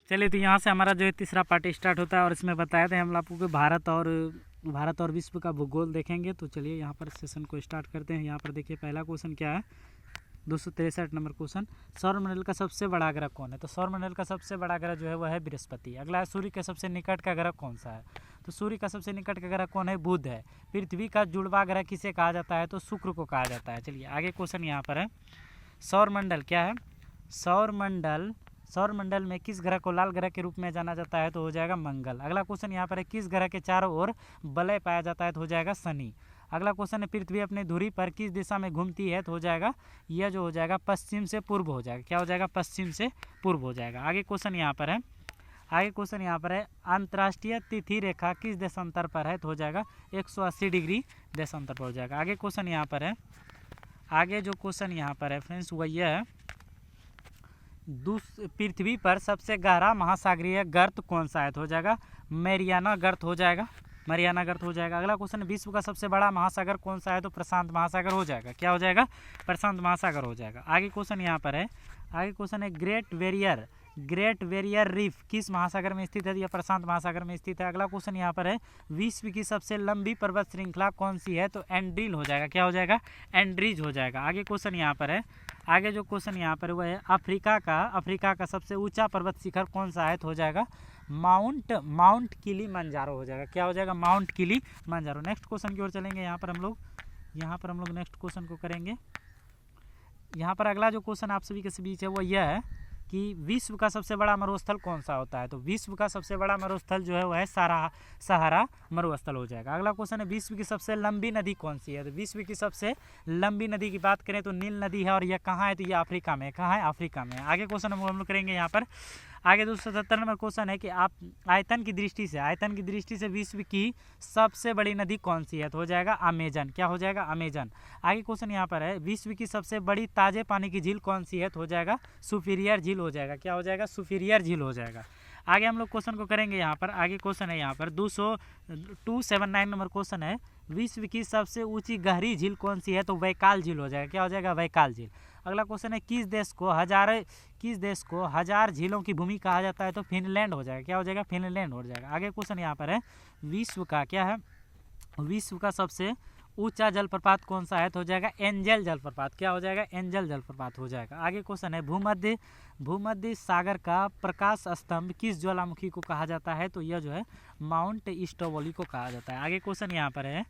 चलिए, तो यहाँ से हमारा जो है तीसरा पार्ट स्टार्ट होता है और इसमें बताए थे हम आपको कि भारत और विश्व का भूगोल देखेंगे। तो चलिए यहाँ पर सेशन को स्टार्ट करते हैं। यहाँ पर देखिए पहला क्वेश्चन क्या है, 263 नंबर क्वेश्चन, सौरमंडल का सबसे बड़ा ग्रह कौन है? तो सौरमंडल का सबसे बड़ा ग्रह जो है वह है बृहस्पति। अगला है, सूर्य के सबसे निकट का ग्रह कौन सा है? तो सूर्य का सबसे निकट का ग्रह कौन है? बुध है। पृथ्वी का जुड़वा ग्रह किसे कहा जाता है? तो शुक्र को कहा जाता है। चलिए आगे क्वेश्चन यहाँ पर है, सौरमंडल क्या है? सौरमंडल में किस ग्रह को लाल ग्रह के रूप में जाना जाता है? तो हो जाएगा मंगल। अगला क्वेश्चन यहाँ पर है, किस ग्रह के चारों ओर वलय पाया जाता है? तो हो जाएगा शनि। अगला क्वेश्चन है, पृथ्वी अपनी धुरी पर किस दिशा में घूमती है? तो हो जाएगा यह जो हो जाएगा पश्चिम से पूर्व हो जाएगा। क्या हो जाएगा? पश्चिम से पूर्व हो जाएगा। आगे क्वेश्चन यहाँ पर है, अंतर्राष्ट्रीय तिथि रेखा किस देशांतर पर है? तो हो जाएगा 180 डिग्री देशांतर पर हो जाएगा। आगे क्वेश्चन यहाँ पर है, आगे जो क्वेश्चन यहाँ पर है फ्रेंड्स वह यह है, पृथ्वी पर सबसे गहरा महासागरीय गर्त कौन सा है? तो हो जाएगा मैरियाना गर्त हो जाएगा। अगला क्वेश्चन, विश्व का सबसे बड़ा महासागर कौन सा है? तो प्रशांत महासागर हो जाएगा। क्या हो जाएगा? प्रशांत महासागर हो जाएगा। आगे क्वेश्चन यहाँ पर है, ग्रेट बैरियर रीफ किस महासागर में स्थित है? यह प्रशांत महासागर में स्थित है। अगला क्वेश्चन यहाँ पर है, विश्व की सबसे लंबी पर्वत श्रृंखला कौन सी है? तो एंड्रील हो जाएगा। क्या हो जाएगा? एंड्रीज हो जाएगा। आगे क्वेश्चन यहाँ पर है, आगे जो क्वेश्चन यहाँ पर वह है, अफ्रीका का सबसे ऊंचा पर्वत शिखर कौन सा है? तो हो जाएगा माउंट किलिमंजारो हो जाएगा। क्या हो जाएगा? Mount Kilimanjaro. नेक्स्ट क्वेश्चन की ओर चलेंगे। यहाँ पर हम लोग नेक्स्ट क्वेश्चन को करेंगे। यहाँ पर अगला जो क्वेश्चन आप सभी के बीच है वो यह है कि विश्व का सबसे बड़ा मरुस्थल कौन सा होता है? तो विश्व का सबसे बड़ा मरुस्थल जो है वह है सहारा मरुस्थल हो जाएगा। अगला क्वेश्चन है, विश्व की सबसे लंबी नदी कौन सी है? तो विश्व की सबसे लंबी नदी की बात करें तो नील नदी है और यह कहाँ है? तो यह अफ्रीका में। कहाँ है? अफ्रीका में। आगे क्वेश्चन हम लोग करेंगे यहाँ पर। आगे 277 नंबर क्वेश्चन है कि आप आयतन की दृष्टि से विश्व की सबसे बड़ी नदी कौन सी है? तो हो जाएगा अमेजन। क्या हो जाएगा? अमेजन। आगे क्वेश्चन यहाँ पर है, विश्व की सबसे बड़ी ताजे पानी की झील कौन सी है? तो हो जाएगा सुपीरियर झील हो जाएगा। क्या हो जाएगा? सुपीरियर झील हो जाएगा। आगे हम लोग क्वेश्चन को करेंगे यहाँ पर। आगे क्वेश्चन है यहाँ पर 279 नंबर क्वेश्चन है, विश्व की सबसे ऊंची गहरी झील कौन सी है? तो बैकाल झील हो जाएगा। क्या हो जाएगा? बैकाल झील। अगला क्वेश्चन है, किस देश को हजार झीलों की भूमि कहा जाता है? तो फिनलैंड हो जाएगा। क्या हो जाएगा? फिनलैंड हो जाएगा। आगे क्वेश्चन यहाँ पर है, विश्व का सबसे ऊंचा जलप्रपात कौन सा है? तो हो जाएगा एंजल जलप्रपात। क्या हो जाएगा? एंजल जलप्रपात हो जाएगा। आगे क्वेश्चन है, भूमध्य सागर का प्रकाश स्तंभ किस ज्वालामुखी को कहा जाता है? तो यह जो है माउंट स्टोवोली को कहा जाता है। आगे क्वेश्चन यहाँ पर है,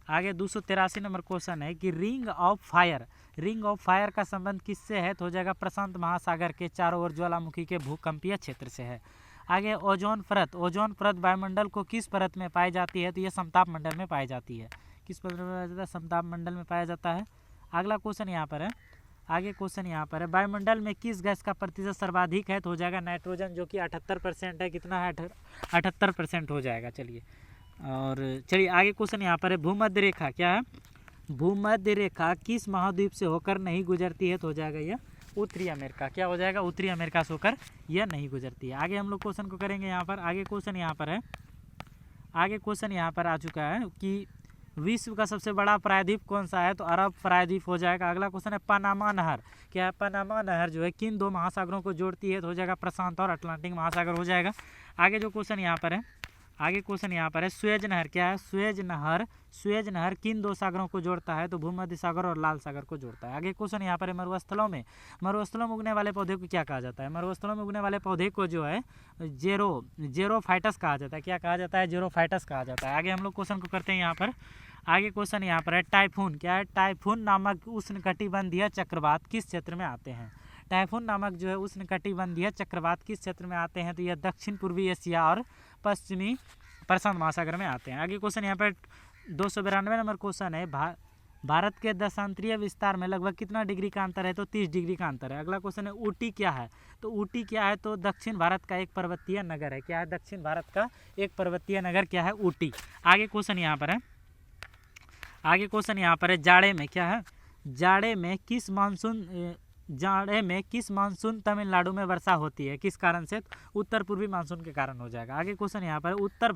आगे 283 नंबर क्वेश्चन है कि रिंग ऑफ फायर का संबंध किससे है? तो हो जाएगा प्रशांत महासागर के चारों ओर ज्वालामुखी के भूकंपीय क्षेत्र से है। आगे ओजोन परत वायुमंडल को किस परत में पाई जाती है? तो यह समताप मंडल में पाई जाती है। किस परत में पाया जाता है? समताप मंडल में पाया जाता है। अगला क्वेश्चन यहाँ पर है, वायुमंडल में किस गैस का प्रतिशत सर्वाधिक है? तो हो जाएगा नाइट्रोजन, जो कि 78% है। कितना है? 78% हो जाएगा। चलिए आगे क्वेश्चन यहाँ पर है, भूमध्य रेखा क्या है? भूमध्य रेखा किस महाद्वीप से होकर नहीं गुजरती है? तो हो जाएगा यह उत्तरी अमेरिका। क्या हो जाएगा? उत्तरी अमेरिका से होकर यह नहीं गुजरती है। आगे हम लोग क्वेश्चन को करेंगे यहाँ पर। आगे क्वेश्चन यहाँ पर आ चुका है कि विश्व का सबसे बड़ा प्रायद्वीप कौन सा है? तो अरब प्रायद्वीप हो जाएगा। अगला क्वेश्चन है, पनामा नहर क्या है? पनामा नहर जो है किन दो महासागरों को जोड़ती है? तो हो जाएगा प्रशांत और अटलांटिक महासागर हो जाएगा। आगे क्वेश्चन यहाँ पर है, सुएज नहर क्या है? सुएज नहर किन दो सागरों को जोड़ता है? तो भूमध्य सागर और लाल सागर को जोड़ता है। आगे क्वेश्चन यहाँ पर है, मरुस्थलों में उगने वाले पौधे को क्या कहा जाता है? मरुस्थलों में उगने वाले पौधे को जो है जेरोफाइटस कहा जाता है। क्या कहा जाता है? जेरोफाइटस कहा जाता है। आगे हम लोग क्वेश्चन को करते हैं यहाँ पर। आगे क्वेश्चन यहाँ पर है, टाइफून क्या है? टाइफून नामक उष्णकटिबंधीय चक्रवात किस क्षेत्र में आते हैं? टाइफून नामक जो है उष्णकटिबंधीय चक्रवात किस क्षेत्र में आते हैं? तो यह दक्षिण पूर्वी एशिया और पश्चिमी प्रशांत महासागर में आते हैं। आगे क्वेश्चन यहाँ पर 292 नंबर क्वेश्चन है, भारत के देशांतरीय विस्तार में लगभग कितना डिग्री का अंतर है? तो 30 डिग्री का अंतर है। अगला क्वेश्चन है, ऊटी क्या है? तो ऊटी क्या है? तो दक्षिण भारत का एक पर्वतीय नगर है। क्या है? दक्षिण भारत का एक पर्वतीय नगर क्या है? ऊटी। आगे क्वेश्चन यहाँ पर है, जाड़े में क्या है? जाड़े में किस मानसून तमिलनाडु में वर्षा होती है? किस कारण से? उत्तर पूर्वी मानसून के कारण हो जाएगा। आगे क्वेश्चन यहाँ पर, उत्तर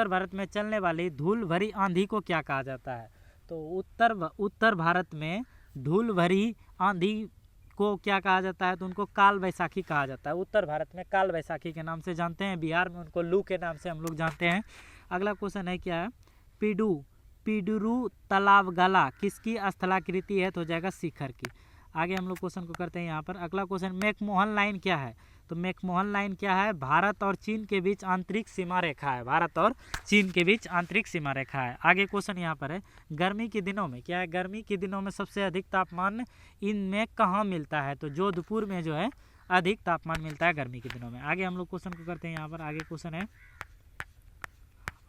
भारत में चलने वाली धूल भरी आंधी को क्या कहा जाता है? तो उत्तर भारत में धूल भरी आंधी को क्या कहा जाता है, तो उनको काल बैसाखी कहा जाता है। उत्तर भारत में काल बैसाखी के नाम से जानते हैं, बिहार में उनको लू के नाम से हम लोग जानते हैं। अगला क्वेश्चन है क्या है, पिडुरु तालाब गाला किसकी स्थलाकृति है, तो हो जाएगा शिखर की। आगे हम लोग क्वेश्चन को करते हैं यहाँ पर। अगला क्वेश्चन, मैकमोहन लाइन क्या है, तो मैकमोहन लाइन क्या है, भारत और चीन के बीच आंतरिक सीमा रेखा है, भारत और चीन के बीच आंतरिक सीमा रेखा है। आगे क्वेश्चन यहाँ पर है, गर्मी के दिनों में क्या है, गर्मी के दिनों में सबसे अधिक तापमान इनमें कहाँ मिलता है, तो जोधपुर में जो है अधिक तापमान मिलता है गर्मी के दिनों में। आगे हम लोग क्वेश्चन को करते हैं यहाँ पर। आगे क्वेश्चन है,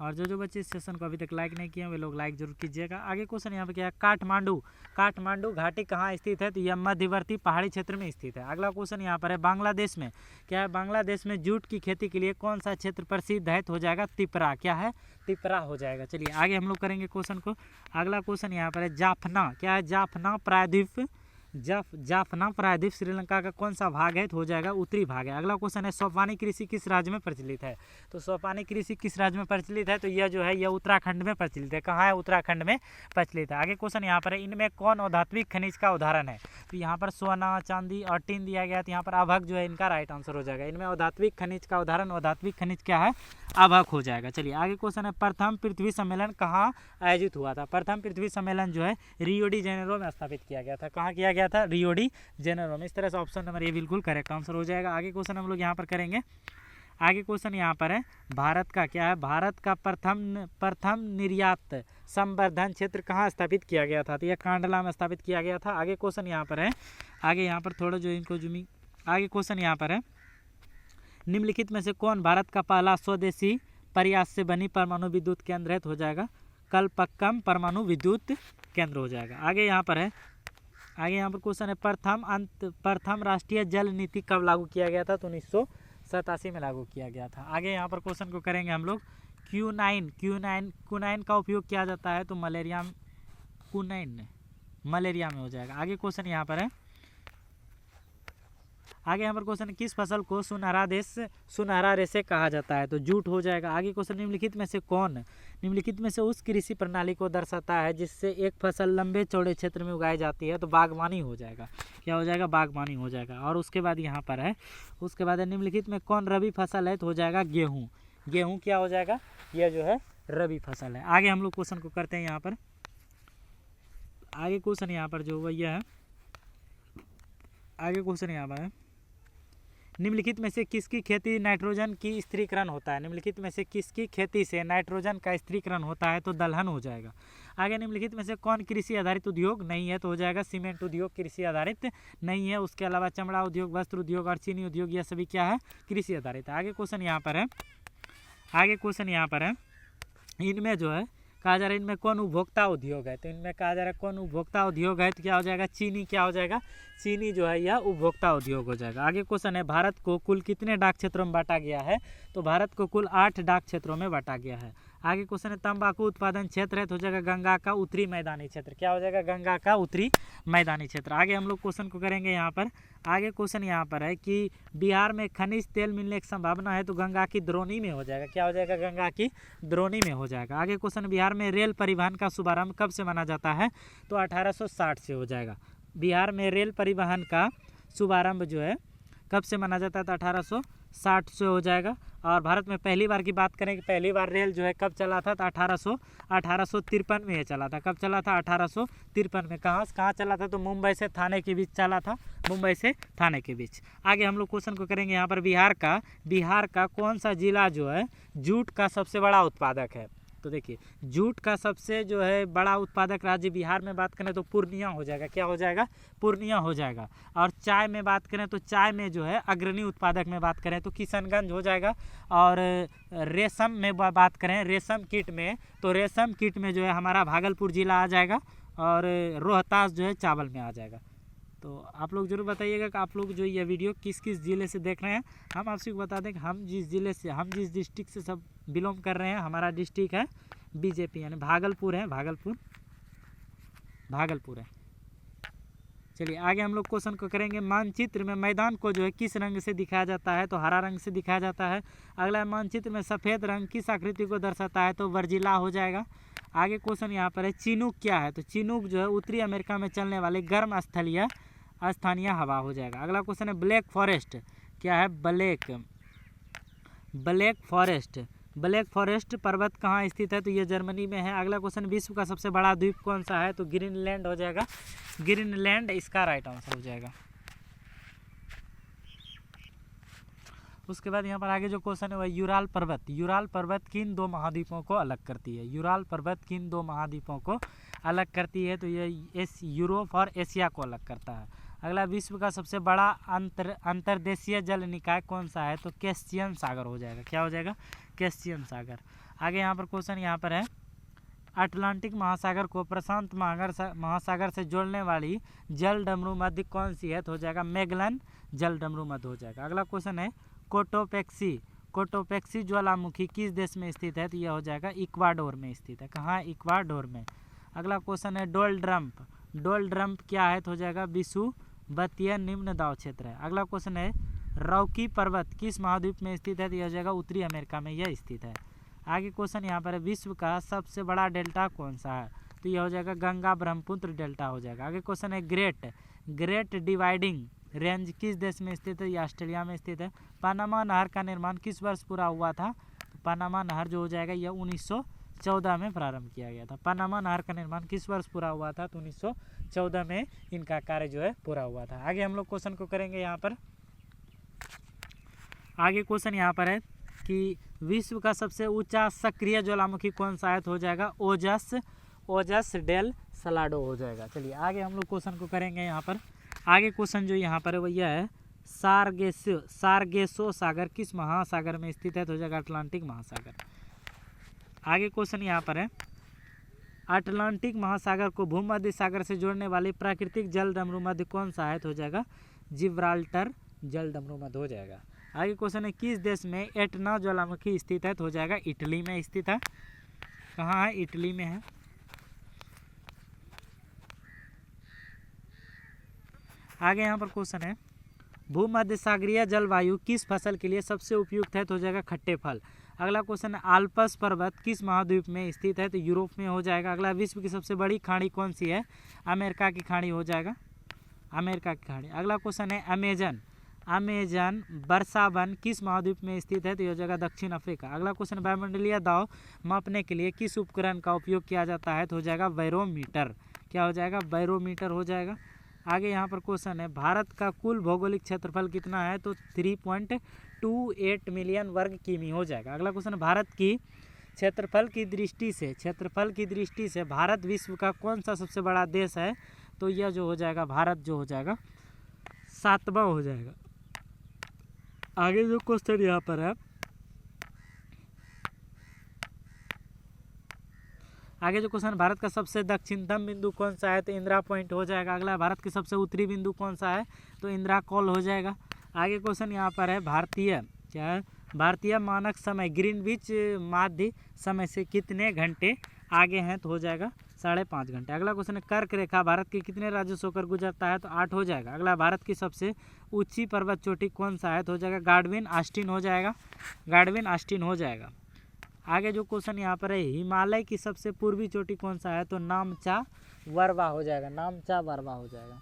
और जो बच्चे इस सेशन को अभी तक लाइक नहीं किए वे लोग लाइक जरूर कीजिएगा। आगे क्वेश्चन यहाँ पे क्या है, काठमांडू घाटी कहाँ स्थित है, तो यह मध्यवर्ती पहाड़ी क्षेत्र में स्थित है। अगला क्वेश्चन यहाँ पर है, बांग्लादेश में क्या है, बांग्लादेश में जूट की खेती के लिए कौन सा क्षेत्र प्रसिद्ध है, तो हो जाएगा तिपरा, क्या है, तिपरा हो जाएगा। चलिए आगे हम लोग करेंगे क्वेश्चन को। अगला क्वेश्चन यहाँ पर है, जाफना क्या है, जाफना प्रायद्वीप श्रीलंका का कौन सा भाग है, तो हो जाएगा उत्तरी भाग है। अगला क्वेश्चन है, सोपानी कृषि किस राज्य में प्रचलित है, तो सोपानी कृषि किस राज्य में प्रचलित है, तो यह जो है यह उत्तराखंड में प्रचलित है। कहाँ है, उत्तराखंड में प्रचलित है। आगे क्वेश्चन यहाँ पर है, इनमें कौन औधात्विक खनिज का उदाहरण है, तो यहाँ पर सोना, चांदी और टीन दिया गया, तो यहाँ पर अभक जो है इनका राइट आंसर हो जाएगा। इनमें औधात्विक खनिज का उदाहरण, औधात्विक खनिज क्या है, अभक हो जाएगा। चलिए आगे क्वेश्चन है, प्रथम पृथ्वी सम्मेलन कहाँ आयोजित हुआ था, प्रथम पृथ्वी सम्मेलन जो है रियो डी जेनेरो में स्थापित किया गया था। कहाँ किया गया था, रियो डी जेनेरो में। इस तरह से ऑप्शन नंबर ए बिल्कुल करेक्ट आंसर हो जाएगा। आगे क्वेश्चन हम लोग यहाँ पर करेंगे। आगे क्वेश्चन यहाँ पर है, भारत का क्या है, भारत का प्रथम निर्यात संवर्धन क्षेत्र कहाँ स्थापित किया गया था, तो यह कांडला में स्थापित किया गया था। आगे क्वेश्चन यहाँ पर है, आगे यहाँ पर थोड़ा जो इनको जूमिंग, आगे क्वेश्चन यहाँ पर है, निम्नलिखित में से कौन भारत का पहला स्वदेशी प्रयास से बनी परमाणु विद्युत केंद्र है, तो हो जाएगा कलपक्कम परमाणु विद्युत केंद्र हो जाएगा। आगे यहाँ पर है, आगे यहाँ पर क्वेश्चन है, प्रथम राष्ट्रीय जल नीति कब लागू किया गया था, तो 1987 में लागू किया गया था। आगे यहाँ पर क्वेश्चन को करेंगे हम लोग, क्यूनाइन का उपयोग किया जाता है, तो मलेरिया में हो जाएगा। आगे क्वेश्चन यहाँ पर है, आगे यहाँ पर क्वेश्चन, किस फसल को सुनहरा रेशे कहा जाता है, तो जूट हो जाएगा। आगे क्वेश्चन, निम्नलिखित में से उस कृषि प्रणाली को दर्शाता है जिससे एक फसल लंबे चौड़े क्षेत्र में उगाई जाती है, तो बागवानी हो जाएगा, क्या हो जाएगा, बागवानी हो जाएगा। और उसके बाद यहाँ पर है, उसके बाद निम्नलिखित में कौन रबी फसल है, तो हो जाएगा गेहूँ क्या हो जाएगा, यह जो है रबी फसल है। आगे हम लोग क्वेश्चन को करते हैं यहाँ पर। आगे क्वेश्चन यहाँ पर जो वही है, आगे क्वेश्चन यहाँ पर है, निम्नलिखित में से किसकी खेती नाइट्रोजन की स्थिरीकरण होता है, निम्नलिखित में से किसकी खेती से नाइट्रोजन का स्थिरीकरण होता है, तो दलहन हो जाएगा। आगे निम्नलिखित में से कौन कृषि आधारित उद्योग नहीं है, तो हो जाएगा सीमेंट उद्योग कृषि आधारित नहीं है। उसके अलावा चमड़ा उद्योग, वस्त्र उद्योग और चीनी उद्योग, यह सभी क्या है, कृषि आधारित है। आगे क्वेश्चन यहाँ पर है, आगे क्वेश्चन यहाँ पर है, इनमें जो है कहा जा रहा है, इनमें कौन उपभोक्ता उद्योग है, तो इनमें कहा जा रहा है कौन उपभोक्ता उद्योग है, तो क्या हो जाएगा, चीनी, क्या हो जाएगा, चीनी जो है यह उपभोक्ता उद्योग हो जाएगा। आगे क्वेश्चन है, भारत को कुल कितने डाक क्षेत्रों में बांटा गया है, तो भारत को कुल 8 डाक क्षेत्रों में बांटा गया है। आगे क्वेश्चन है, तंबाकू उत्पादन क्षेत्र है, तो हो जाएगा गंगा का उत्तरी मैदानी क्षेत्र, क्या हो जाएगा, गंगा का उत्तरी मैदानी क्षेत्र। आगे हम लोग क्वेश्चन को करेंगे यहाँ पर। आगे क्वेश्चन यहाँ पर है कि बिहार में खनिज तेल मिलने की संभावना है, तो गंगा की द्रोणी में हो जाएगा, क्या हो जाएगा, गंगा की द्रोणी में हो जाएगा। आगे क्वेश्चन, बिहार में रेल परिवहन का शुभारंभ कब से माना जाता है, तो 1860 से हो जाएगा। बिहार में रेल परिवहन का शुभारंभ जो है कब से माना जाता है, तो 1860 से हो जाएगा। और भारत में पहली बार की बात करें कि पहली बार रेल जो है कब चला था, तो 1853 में ये चला था। कब चला था, 1853 में। कहाँ चला था, तो मुंबई से थाने के बीच चला था, मुंबई से थाने के बीच। आगे हम लोग क्वेश्चन को करेंगे यहाँ पर, बिहार का कौन सा जिला जो है जूट का सबसे बड़ा उत्पादक है, तो देखिए जूट का सबसे जो है बड़ा उत्पादक राज्य बिहार में बात करें तो पूर्णिया हो जाएगा, क्या हो जाएगा, पूर्णिया हो जाएगा। और चाय में बात करें तो चाय में जो है अग्रणी उत्पादक में बात करें तो किशनगंज हो जाएगा। और रेशम में बात करें, रेशम कीट में, तो रेशम कीट में जो है हमारा भागलपुर जिला आ जाएगा और रोहतास जो है चावल में आ जाएगा। तो आप लोग जरूर बताइएगा कि आप लोग जो ये वीडियो किस किस ज़िले से देख रहे हैं। हम आपसे बता दें कि हम जिस डिस्ट्रिक्ट से सब बिलोंग कर रहे हैं, हमारा डिस्ट्रिक्ट है बीजेपी यानी भागलपुर है, भागलपुर है। चलिए आगे हम लोग क्वेश्चन को करेंगे, मानचित्र में मैदान को जो है किस रंग से दिखाया जाता है, तो हरा रंग से दिखाया जाता है। अगला मानचित्र में सफ़ेद रंग किस आकृति को दर्शाता है, तो वर्जिला हो जाएगा। आगे क्वेश्चन यहाँ पर है, चिनूक क्या है, तो चिनूक जो है उत्तरी अमेरिका में चलने वाले गर्म स्थलीय स्थानीय हवा हो जाएगा। अगला क्वेश्चन है ब्लैक फॉरेस्ट, क्या है ब्लैक फॉरेस्ट। ब्लैक फॉरेस्ट पर्वत कहाँ स्थित है, तो ये जर्मनी में है। अगला क्वेश्चन विश्व का सबसे बड़ा द्वीप कौन सा है, तो ग्रीनलैंड हो जाएगा। ग्रीनलैंड इसका राइट आंसर हो जाएगा। उसके बाद यहाँ पर आगे जो क्वेश्चन है वह यूराल पर्वत। यूराल पर्वत किन दो महाद्वीपों को अलग करती है, यूराल पर्वत किन दो महाद्वीपों को अलग करती है, तो ये यूरोप और एशिया को अलग करता है। अगला विश्व का सबसे बड़ा अंतर्देशीय जल निकाय कौन सा है, तो कैस्पियन सागर हो जाएगा। क्या हो जाएगा, कैस्पियन सागर। आगे यहाँ पर क्वेश्चन यहाँ पर है अटलांटिक महासागर को प्रशांत महासागर से जोड़ने वाली जल डमरू मध्य कौन सी है, तो हो जाएगा मैगलन जल डमरू मध्य हो जाएगा। अगला क्वेश्चन है कोटोपेक्सी ज्वालामुखी किस देश में स्थित है, तो यह हो जाएगा इक्वाडोर में स्थित है। कहाँ, इक्वाडोर में। अगला क्वेश्चन है डोलड्रम्प क्या है, तो हो जाएगा विषुवतीय निम्न दाब क्षेत्र है। अगला क्वेश्चन है रॉकी पर्वत किस महाद्वीप में स्थित है, तो यह हो जाएगा उत्तरी अमेरिका में यह स्थित है। आगे क्वेश्चन यहाँ पर है विश्व का सबसे बड़ा डेल्टा कौन सा है, तो यह हो जाएगा गंगा ब्रह्मपुत्र डेल्टा हो जाएगा। आगे क्वेश्चन है ग्रेट डिवाइडिंग रेंज किस देश में स्थित है, यह ऑस्ट्रेलिया में स्थित है। पनामा नहर का निर्माण किस वर्ष पूरा हुआ था, तो पनामा नहर जो हो जाएगा यह 1914 में प्रारंभ किया गया था। पनामा नहर का निर्माण किस वर्ष पूरा हुआ था, तो 1914 में इनका कार्य जो है पूरा हुआ था। आगे हम लोग क्वेश्चन को करेंगे यहाँ पर। आगे क्वेश्चन यहाँ पर है कि विश्व का सबसे ऊंचा सक्रिय ज्वालामुखी कौन सा है, तो हो जाएगा ओजस डेल सलाडो हो जाएगा। चलिए आगे हम लोग क्वेश्चन को करेंगे यहाँ पर। आगे क्वेश्चन जो यहाँ पर है वह यह है सारगेसो सागर किस महासागर में स्थित है, तो हो जाएगा अटलांटिक महासागर। आगे क्वेश्चन यहाँ पर है अटलांटिक महासागर को भूमध्य सागर से जोड़ने वाली प्राकृतिक जल डमरू मध्य कौन सा है, तो हो जाएगा जिब्राल्टर जल डमरू मध्य हो जाएगा। आगे क्वेश्चन है किस देश में एटना ज्वालामुखी स्थित है, तो हो जाएगा इटली में स्थित है। कहाँ है, इटली में है। आगे यहाँ पर क्वेश्चन है भूमध्य सागरीय जलवायु किस फसल के लिए सबसे उपयुक्त है, तो हो जाएगा खट्टे फल। अगला क्वेश्चन है आल्प्स पर्वत किस महाद्वीप में स्थित है, तो यूरोप में हो जाएगा। अगला विश्व की सबसे बड़ी खाड़ी कौन सी है, अमेरिका की खाड़ी हो जाएगा, अमेरिका की खाड़ी। अगला क्वेश्चन है अमेजन वर्षा वन किस महाद्वीप में स्थित है, तो यह हो जाएगा दक्षिण अफ्रीका। अगला क्वेश्चन वायुमंडलीय दाब मापने के लिए किस उपकरण का उपयोग किया जाता है, तो हो जाएगा बैरोमीटर। क्या हो जाएगा, बैरोमीटर हो जाएगा। आगे यहाँ पर क्वेश्चन है भारत का कुल भौगोलिक क्षेत्रफल कितना है, तो 3.28 मिलियन वर्ग किमी हो जाएगा। अगला क्वेश्चन भारत की क्षेत्रफल की दृष्टि से भारत विश्व का कौन सा सबसे बड़ा देश है, तो यह जो हो जाएगा भारत जो हो जाएगा 7वां हो जाएगा। आगे जो क्वेश्चन यहाँ पर है भारत का सबसे दक्षिणतम बिंदु कौन सा है, तो इंदिरा पॉइंट हो जाएगा। अगला भारत की सबसे उत्तरी बिंदु कौन सा है, तो इंदिरा कॉल हो जाएगा। आगे क्वेश्चन यहाँ पर है भारतीय मानक समय ग्रीनविच माध्य समय से कितने घंटे आगे हैं, तो हो जाएगा 5.5 घंटे। अगला क्वेश्चन है कर्क रेखा भारत के कितने राज्यों से होकर गुजरता है, तो 8 हो जाएगा। अगला भारत की सबसे ऊंची पर्वत चोटी कौन सा है, तो हो जाएगा गार्डविन आस्टीन हो जाएगा। आगे जो क्वेश्चन यहाँ पर है हिमालय की सबसे पूर्वी चोटी कौन सा है, तो नामचा वरवा हो जाएगा।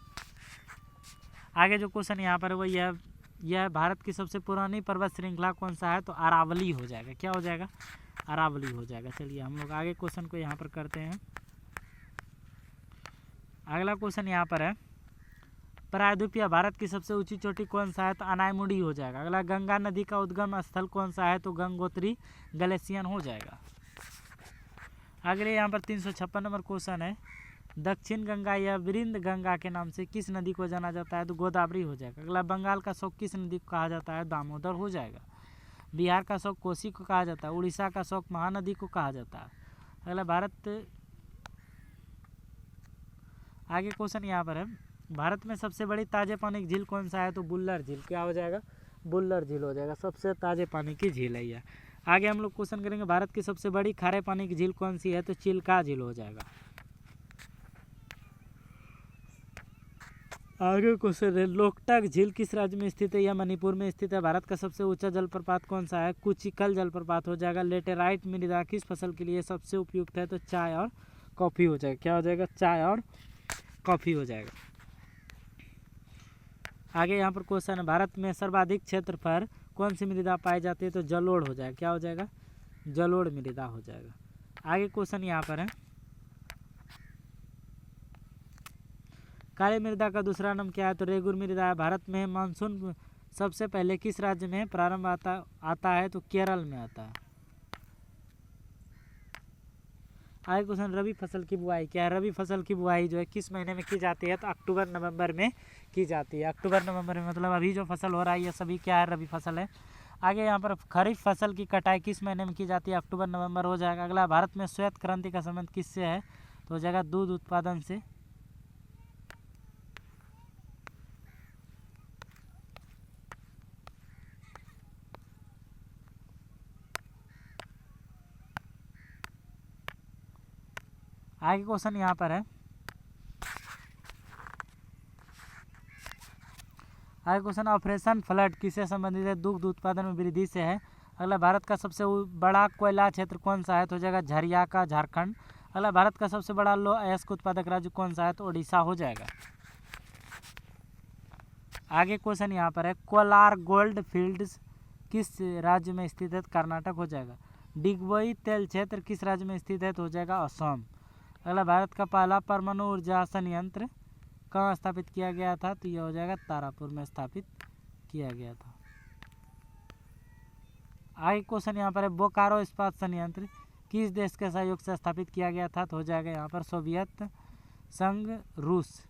आगे जो क्वेश्चन यहाँ पर है वो यह भारत की सबसे पुरानी पर्वत श्रृंखला कौन सा है, तो अरावली हो जाएगा। क्या हो जाएगा, अरावली हो जाएगा। चलिए हम लोग आगे क्वेश्चन को यहाँ पर करते हैं। अगला क्वेश्चन यहाँ पर है प्रायद्वीपीय भारत की सबसे ऊंची चोटी कौन सा है, तो अनायमुड़ी हो जाएगा। अगला गंगा नदी का उद्गम स्थल कौन सा है, तो गंगोत्री ग्लेशियर हो जाएगा। अगले यहाँ पर 356 नंबर क्वेश्चन है दक्षिण गंगा या विरिंद गंगा के नाम से किस नदी को जाना जाता है, तो गोदावरी हो जाएगा। अगला बंगाल का शोक किस नदी को कहा जाता है, दामोदर हो जाएगा। बिहार का शोक कोसी को कहा जाता है। उड़ीसा का शोक महानदी को कहा जाता है। अगला आगे क्वेश्चन यहाँ पर है भारत में सबसे बड़ी ताजे पानी की झील कौन सा है, तो बुल्लर झील। क्या हो जाएगा, बुल्लर झील हो जाएगा। सबसे ताजे पानी की झील है यह। आगे हम लोग क्वेश्चन करेंगे भारत की सबसे बड़ी खारे पानी की झील कौन सी है, तो चिल्का झील हो जाएगा। आगे क्वेश्चन है लोकटक झील किस राज्य में स्थित है, यह मणिपुर में स्थित है। भारत का सबसे ऊंचा जलप्रपात कौन सा है, कुचिकल जलप्रपात हो जाएगा। लेटेराइट मृदा किस फसल के लिए सबसे उपयुक्त है, तो चाय और कॉफी हो जाएगा। क्या हो जाएगा, चाय और कॉफी हो जाएगा। आगे यहाँ पर क्वेश्चन है, भारत में सर्वाधिक क्षेत्र पर कौन सी मृदा पाई जाती है? तो जलोढ़ हो जाएगा। क्या हो जाएगा? जलोढ़ मृदा हो जाएगा। आगे क्वेश्चन यहाँ पर है, काली मृदा का दूसरा नाम क्या है? तो रेगुर मृदा है। भारत में मानसून सबसे पहले किस राज्य में प्रारंभ आता है? तो केरल में आता है। आगे क्वेश्चन, रबी फसल की बुआई क्या है? रबी फसल की बुआई जो है किस महीने में की जाती है? तो अक्टूबर नवंबर में की जाती है। अक्टूबर नवंबर में, मतलब अभी जो फसल हो रहा है ये सभी क्या है? रबी फसल है। आगे यहाँ पर खरीफ फसल की कटाई किस महीने में की जाती है? अक्टूबर नवंबर हो जाएगा। अगला, भारत में श्वेत क्रांति का संबंध किससे है? तो हो जाएगा दूध उत्पादन से। आगे क्वेश्चन यहाँ पर है, आगे क्वेश्चन, ऑपरेशन फ्लड किससे संबंधित है? दुग्ध उत्पादन में वृद्धि से है। अगला, भारत का सबसे बड़ा कोयला क्षेत्र कौन सा है? तो हो जाएगा झरिया का, झारखंड। अगला, भारत का सबसे बड़ा लौह अयस्क उत्पादक राज्य कौन सा है? तो ओडिशा हो जाएगा। आगे क्वेश्चन यहाँ पर है, कोलार गोल्ड फील्ड्स किस राज्य में स्थित है? कर्नाटक हो जाएगा। डिगबोई तेल क्षेत्र किस राज्य में स्थित है? तो हो जाएगा असम। अगला, भारत का पहला परमाणु ऊर्जा संयंत्र कहाँ स्थापित किया गया था? तो यह हो जाएगा तारापुर में स्थापित किया गया था। आगे क्वेश्चन यहाँ पर है, बोकारो इस्पात संयंत्र किस देश के सहयोग से स्थापित किया गया था? तो हो जाएगा यहाँ पर सोवियत संघ, रूस।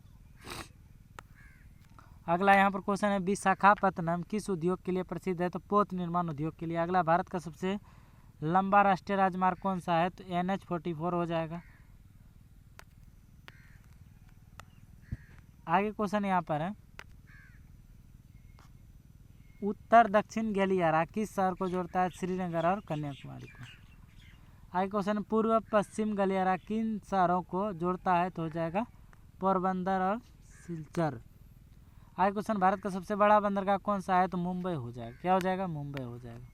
अगला यहाँ पर क्वेश्चन है, विशाखापत्तनम किस उद्योग के लिए प्रसिद्ध है? तो पोत निर्माण उद्योग के लिए। अगला, भारत का सबसे लंबा राष्ट्रीय राजमार्ग कौन सा है? तो NH-44 हो जाएगा। आगे क्वेश्चन यहाँ पर है, उत्तर दक्षिण गलियारा किस शहर को जोड़ता है? श्रीनगर और कन्याकुमारी को। आगे क्वेश्चन, पूर्व पश्चिम गलियारा किन शहरों को जोड़ता है? तो हो जाएगा पोरबंदर और सिलचर। आगे क्वेश्चन, भारत का सबसे बड़ा बंदरगाह कौन सा है? तो मुंबई हो जाएगा। क्या हो जाएगा? मुंबई हो जाएगा।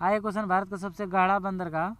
आगे क्वेश्चन, भारत का सबसे गाढ़ा बंदरगाह